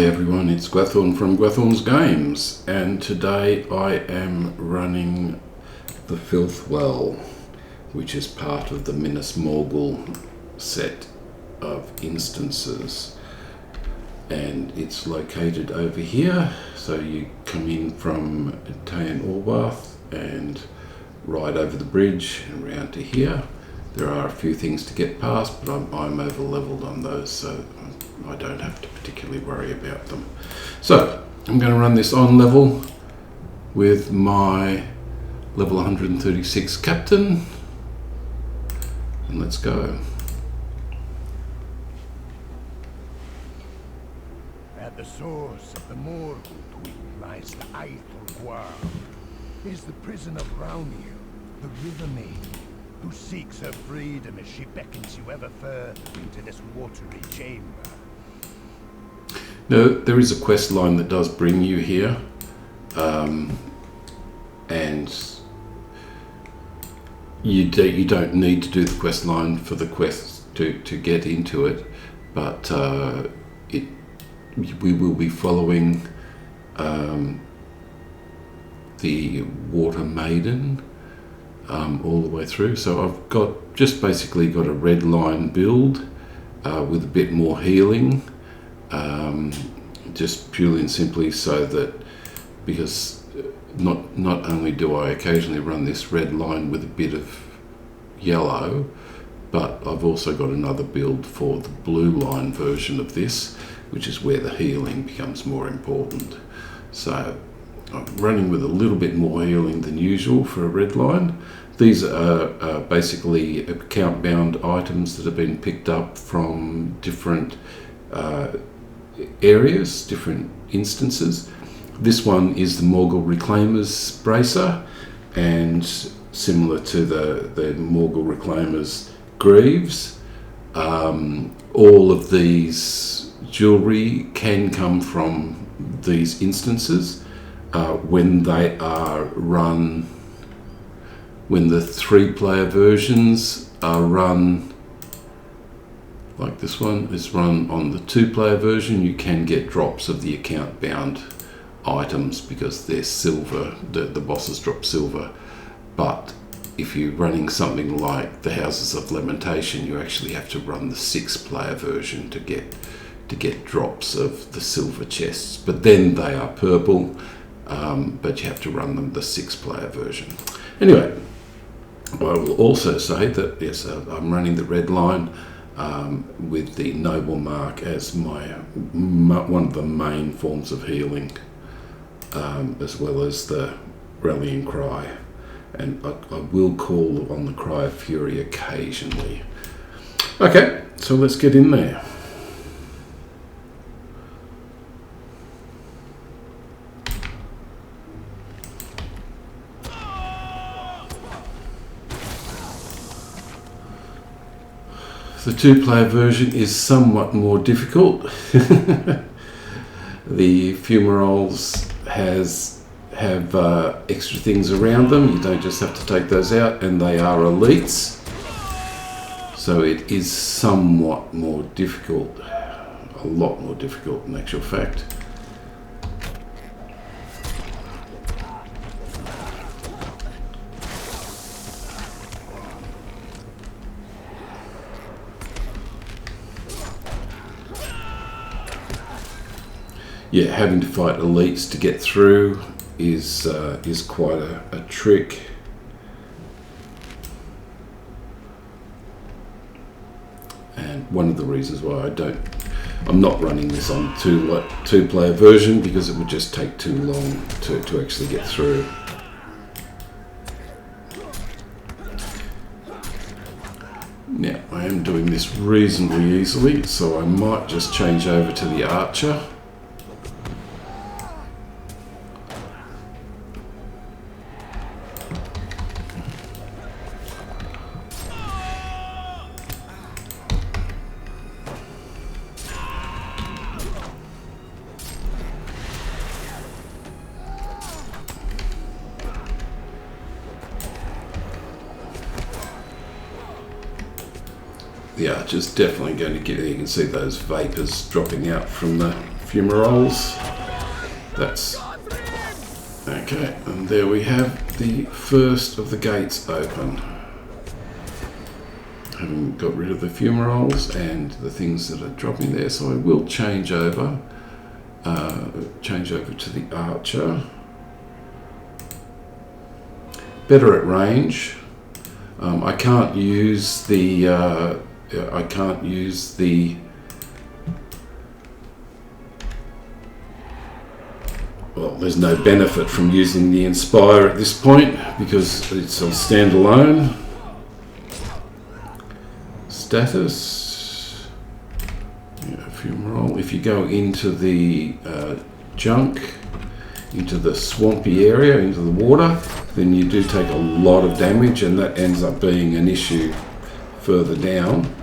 Hey everyone, it's Gwathorn from Gwathorn's Games, and today I am running the Filth Well, which is part of the Minas Morgul set of instances, and it's located over here. So you come in from Tayan Orwath and ride over the bridge and round to here. There are a few things to get past, but I'm over leveled on those, so I don't have to particularly worry about them. So I'm going to run this on level with my level 136 captain, and let's go. At the source of the Morgul tweet lies the Eithel Gwaur. Is the prisoner around you, the river maiden, who seeks her freedom as she beckons you ever further into this watery chamber. Now, there is a quest line that does bring you here, and you don't need to do the quest line for the quest to get into it, but we will be following the Water Maiden all the way through. So I've basically got a red line build with a bit more healing, just purely and simply so that, because not only do I occasionally run this red line with a bit of yellow, but I've also got another build for the blue line version of this, which is where the healing becomes more important. So I'm running with a little bit more healing than usual for a red line. These are basically account-bound items that have been picked up from different areas, different instances. This one is the Morgul Reclaimer's bracer, and similar to the Morgul Reclaimer's greaves. All of these jewelry can come from these instances when they are run, when the 3-player versions are run. Like this one is run on the 2-player version, you can get drops of the account bound items because they're silver, the bosses drop silver. But if you're running something like the Houses of Lamentation, you actually have to run the 6-player version to get drops of the silver chests, but then they are purple, but you have to run them the 6-player version. Anyway, I will also say that yes, I'm running the red line with the Noble Mark as one of the main forms of healing, as well as the Rallying Cry, and I will call on the Cry of Fury occasionally. Okay, so let's get in there. The 2-player version is somewhat more difficult. The fumaroles have extra things around them. You don't just have to take those out, and they are elites. So it is somewhat more difficult, a lot more difficult in actual fact. Yeah, having to fight elites to get through is quite a trick. And one of the reasons why I'm not running this on 2-player version, because it would just take too long to actually get through. Now, I am doing this reasonably easily, so I might just change over to the archer. The archer's definitely going to get it. You can see those vapors dropping out from the fumaroles. That's okay, and there we have the first of the gates open. Having got rid of the fumaroles and the things that are dropping there, so I will change over to the archer. Better at range. I can't use the well, there's no benefit from using the Inspire at this point because it's a standalone. Status. Yeah, fumarole. If you go into the junk, into the swampy area, into the water, then you do take a lot of damage, and that ends up being an issue further down.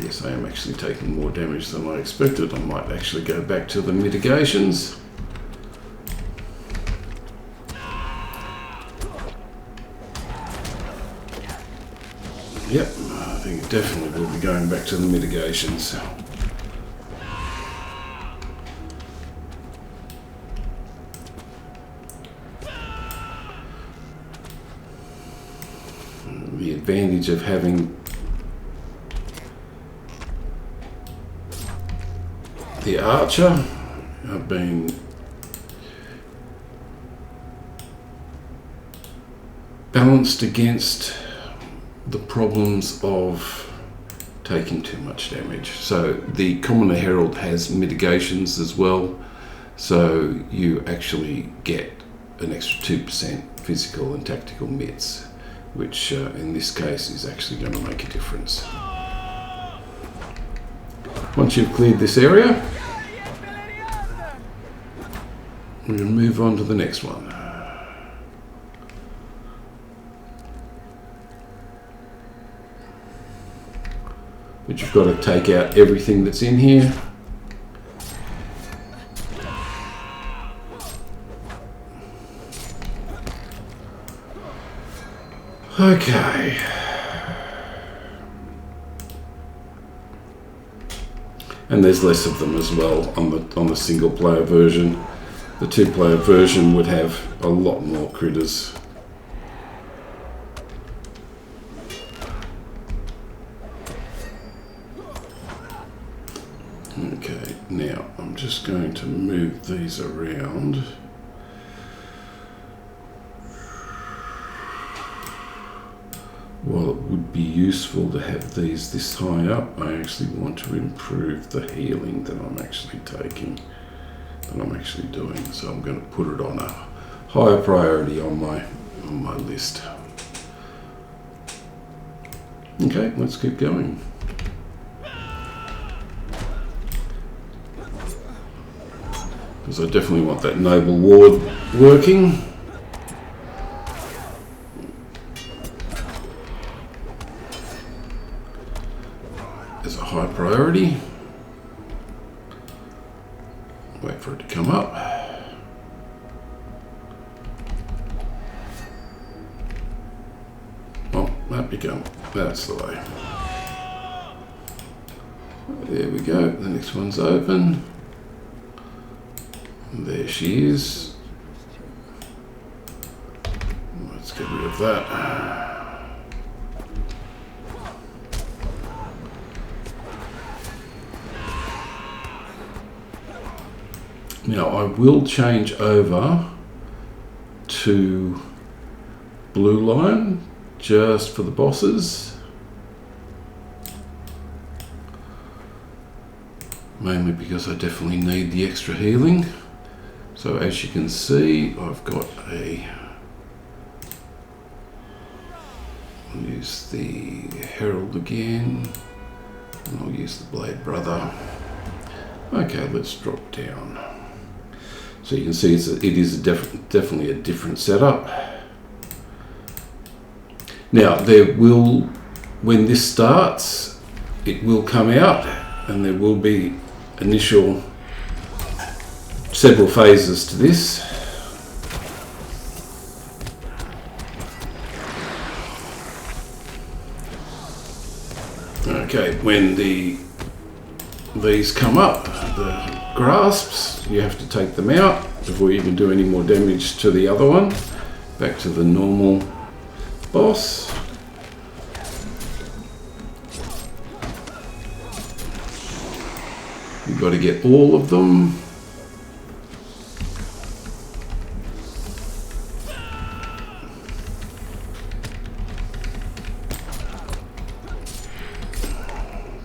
Yes, I am actually taking more damage than I expected. I might actually go back to the mitigations. Yep, I think it definitely will be going back to the mitigations. The advantage of having the archer being balanced against the problems of taking too much damage. So the Commoner Herald has mitigations as well, so you actually get an extra 2% physical and tactical mits, which in this case is actually going to make a difference. Once you've cleared this area, we're going to move on to the next one. But you've got to take out everything that's in here. Okay. And there's less of them as well on the single player version. The 2-player version would have a lot more critters. Okay, now I'm just going to move these around. While it would be useful to have these this high up, I actually want to improve the healing that I'm actually taking, that I'm actually doing. So I'm going to put it on a higher priority on my list. Okay, let's keep going. Because I definitely want that noble ward working. As a high priority. Wait for it to come up. Oh, that's the way. There we go, the next one's open. There she is. Let's get rid of that. Now I will change over to blue line just for the bosses. Mainly because I definitely need the extra healing. So as you can see, I've got I'll use the Herald again, and I'll use the Blade Brother. Okay, let's drop down. So you can see it is definitely a different setup. Now there will, when this starts, it will come out, and there will be several phases to this. Okay, when these come up, the grasps, you have to take them out before you can do any more damage to the other one. Back to the normal boss. You've got to get all of them.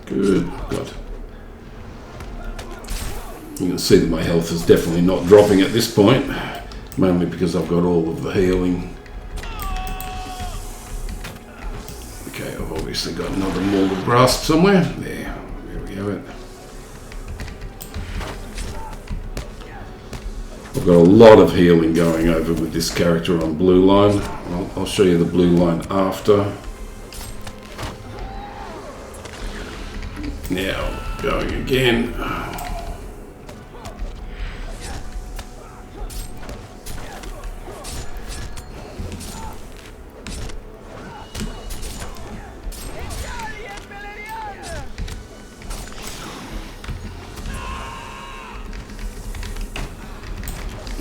Good. God. You can see that my health is definitely not dropping at this point, mainly because I've got all of the healing. Okay, I've obviously got another Mortal Grasp somewhere. There we have it. I've got a lot of healing going over with this character on blue line. I'll show you the blue line after. Now, going again.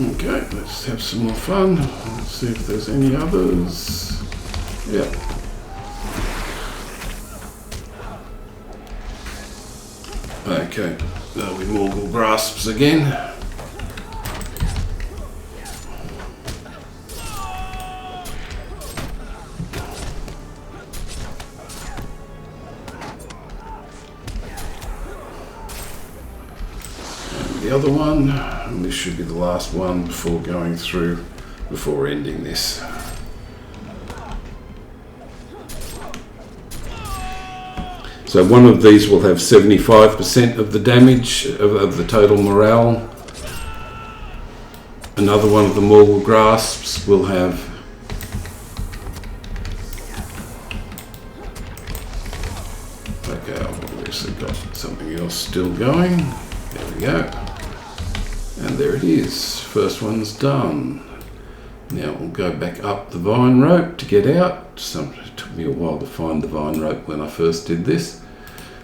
Okay, let's have some more fun. Let's see if there's any others. Yeah. Okay, there'll be Morgul Grasps again. And the other one, and this should be the last one before going through, before ending this. So one of these will have 75% of the damage of the total morale. Another one of the Morgul Grasps will have okay, I've obviously got something else still going. There we go. And there it is. First one's done. Now we'll go back up the vine rope to get out. It took me a while to find the vine rope when I first did this.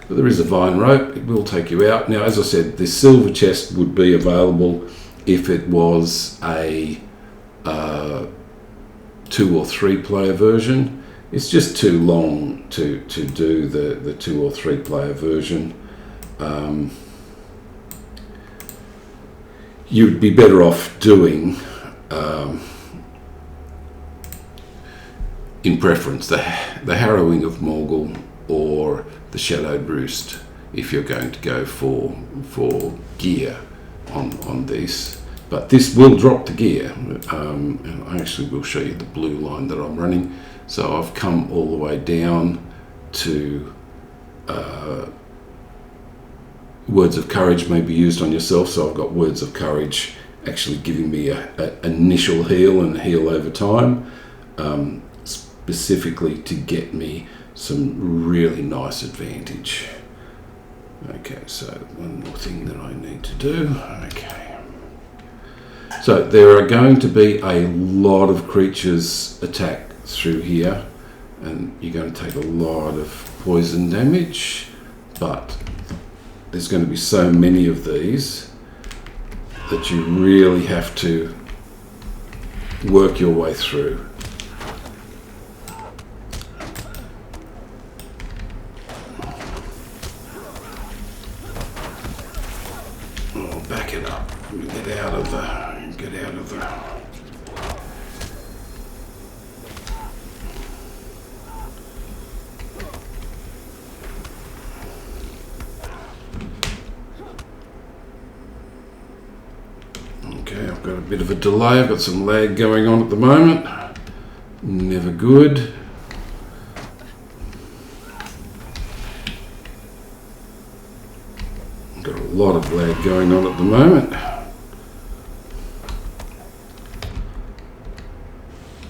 But there is a vine rope, it will take you out. Now, as I said, this silver chest would be available if it was a 2 or 3 player version. It's just too long to do the 2 or 3 player version. You'd be better off doing, in preference, the Harrowing of Morgul or the Shadowed Roost if you're going to go for gear on these. But this will drop the gear, and I actually will show you the blue line that I'm running. So I've come all the way down to Words of Courage may be used on yourself, so I've got Words of Courage actually giving me an initial heal and heal over time, specifically to get me some really nice advantage. Okay, so one more thing that I need to do. Okay. So there are going to be a lot of creatures attack through here, and you're going to take a lot of poison damage, but there's going to be so many of these that you really have to work your way through. Oh, back it up. Get out of the. Okay, I've got a bit of a delay. I've got some lag going on at the moment. Never good. I've got a lot of lag going on at the moment.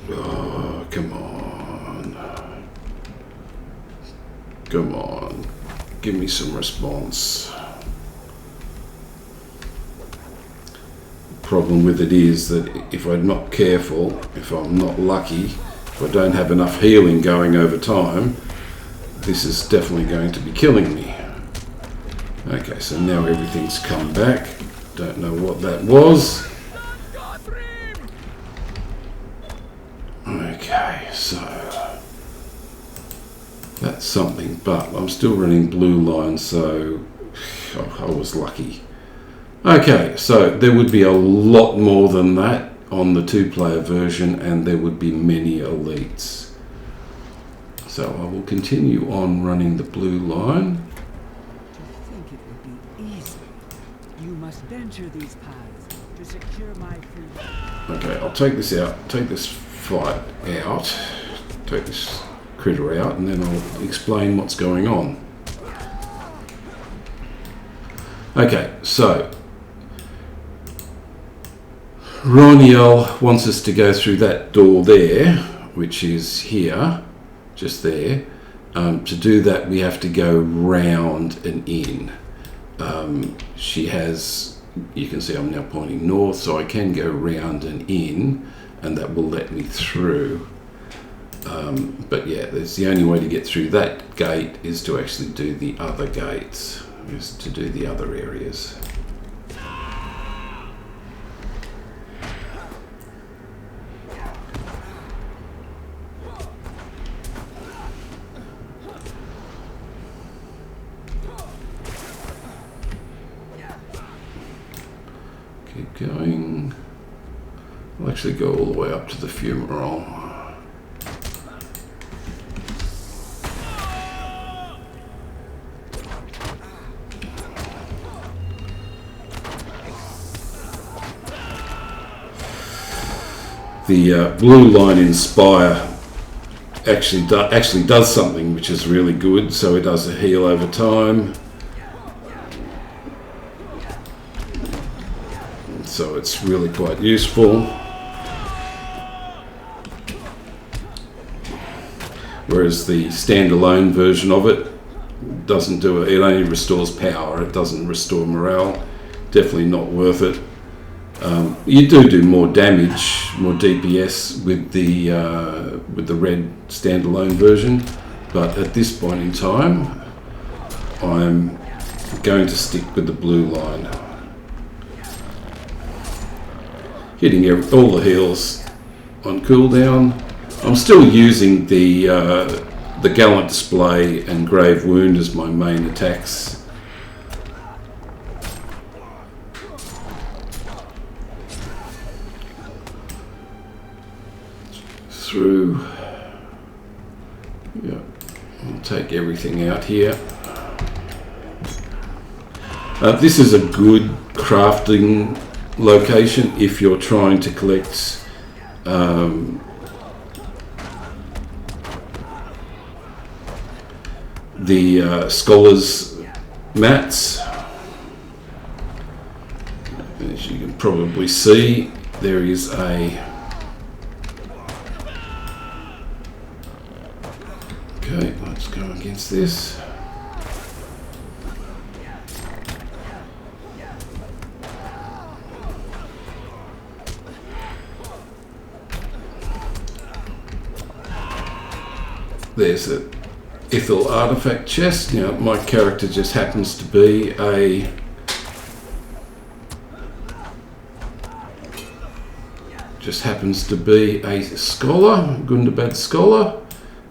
Oh, come on. Come on. Give me some response. Problem with it is that if I'm not careful, if I'm not lucky, if I don't have enough healing going over time, this is definitely going to be killing me. Okay, so now everything's come back. Don't know what that was. Okay, so that's something, but I'm still running blue line, so I was lucky. Okay, so there would be a lot more than that on the 2-player version, and there would be many elites. So I will continue on running the blue line. To think it would be easy. You must venture these paths to secure my freedom. Okay, I'll take this out, take this fight out, take this critter out, and then I'll explain what's going on. Okay, so Roniel wants us to go through that door there, which is here, just there. To do that, we have to go round and in. She has, you can see I'm now pointing north, so I can go round and in, and that will let me through. But yeah, that's the only way to get through that gate is to actually do the other gates, is to do the other areas. Keep going. I'll actually go all the way up to the fumarole. The blue line Inspire actually does something which is really good. So it does a heal over time. So it's really quite useful. Whereas the standalone version of it doesn't do it. It only restores power. It doesn't restore morale. Definitely not worth it. You do more damage, more DPS with the red standalone version, but at this point in time, I'm going to stick with the blue line. Hitting all the heals on cooldown. I'm still using the Gallant Display and Grave Wound as my main attacks. Through. Yeah, I'll take everything out here. This is a good crafting location if you're trying to collect the scholars mats. As you can probably see, there is a okay, let's go against this. There's a Eithel artifact chest. Now my character just happens to be a scholar, Gundabad scholar.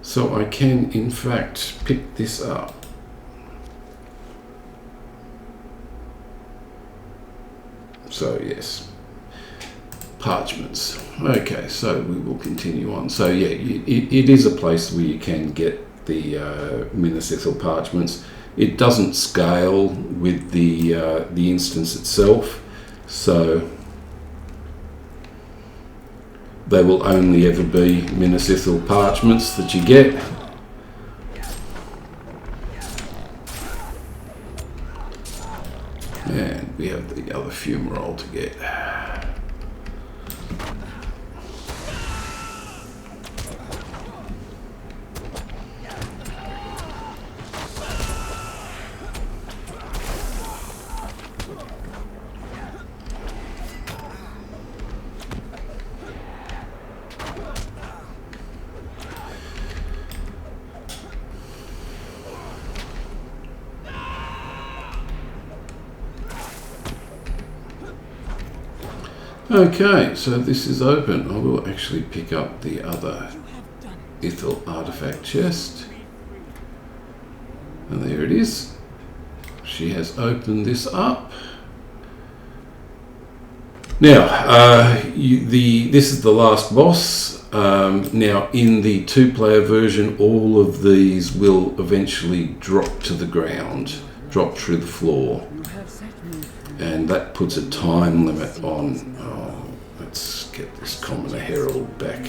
So I can, in fact, pick this up. So yes, parchments. Okay, so we will continue on. So yeah, it is a place where you can get the Minas Ithil parchments. It doesn't scale with the instance itself, so they will only ever be Minas Ithil parchments that you get. And we have the other fumarole to get. Okay, so this is open. I will actually pick up the other Eithel artifact chest. And there it is. She has opened this up. Now, this is the last boss. Now, in the 2-player version, all of these will eventually drop to the ground, drop through the floor. And that puts a time limit on. Oh, let's get this Commoner Herald back.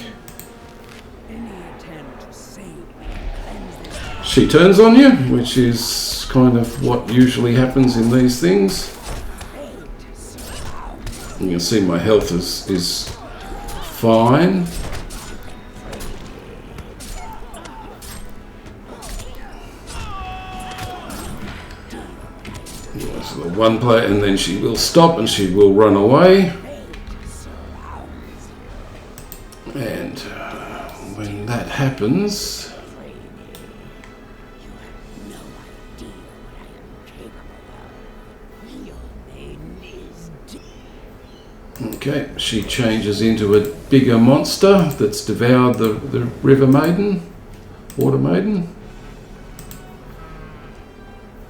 She turns on you, which is kind of what usually happens in these things. You can see my health is fine. So the one player, and then she will stop and she will run away. And when that happens, okay, she changes into a bigger monster that's devoured the River Maiden, Water Maiden.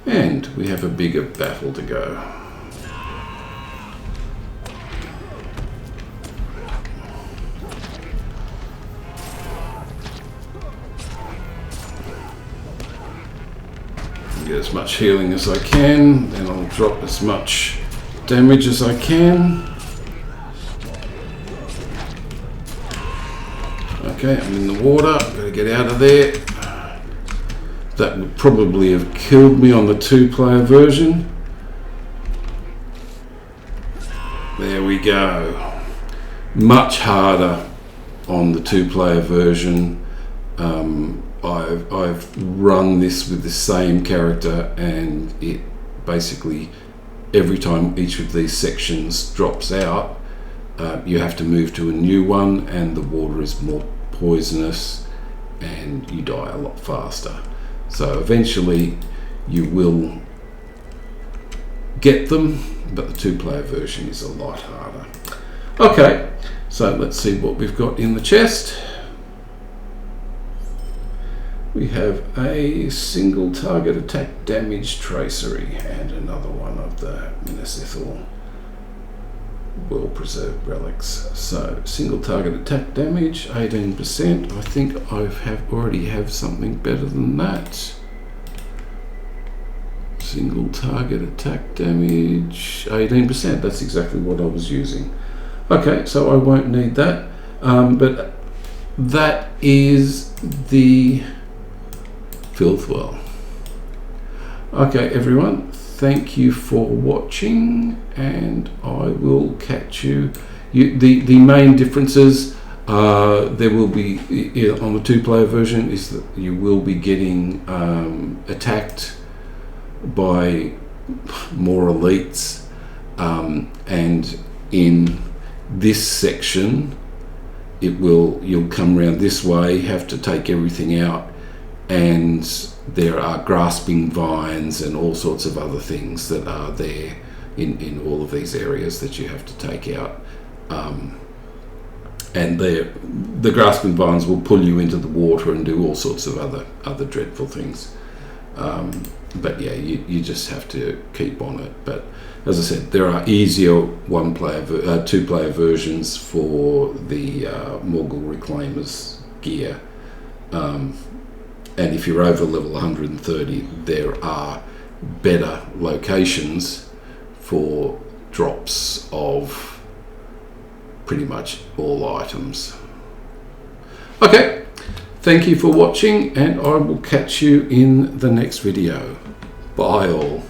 And we have a bigger battle to go. Get as much healing as I can, then I'll drop as much damage as I can. Okay, I'm in the water, I've got to get out of there. That would probably have killed me on the 2-player version. There we go. Much harder on the 2-player version. I've run this with the same character, and it basically, every time each of these sections drops out, you have to move to a new one, and the water is more poisonous and you die a lot faster. So eventually you will get them, but the 2-player version is a lot harder. Okay, so let's see what we've got in the chest. We have a single target attack damage tracery and another one of the Eithel Well Preserved relics. So single target attack damage 18%. I think already have something better than that. Single target attack damage 18%. That's exactly what I was using. Okay, so I won't need that. But that is the Filth Well. Okay, everyone. Thank you for watching, and I will catch you. The main differences there will be on the 2-player version is that you will be getting attacked by more elites, and in this section you'll come around this way, have to take everything out, and there are grasping vines and all sorts of other things that are there in all of these areas that you have to take out. And the grasping vines will pull you into the water and do all sorts of other dreadful things. But yeah, you just have to keep on it. But as I said, there are easier 2-player versions for the Morgul Reclaimers gear. And if you're over level 130, there are better locations for drops of pretty much all items. Okay, thank you for watching, and I will catch you in the next video. Bye all.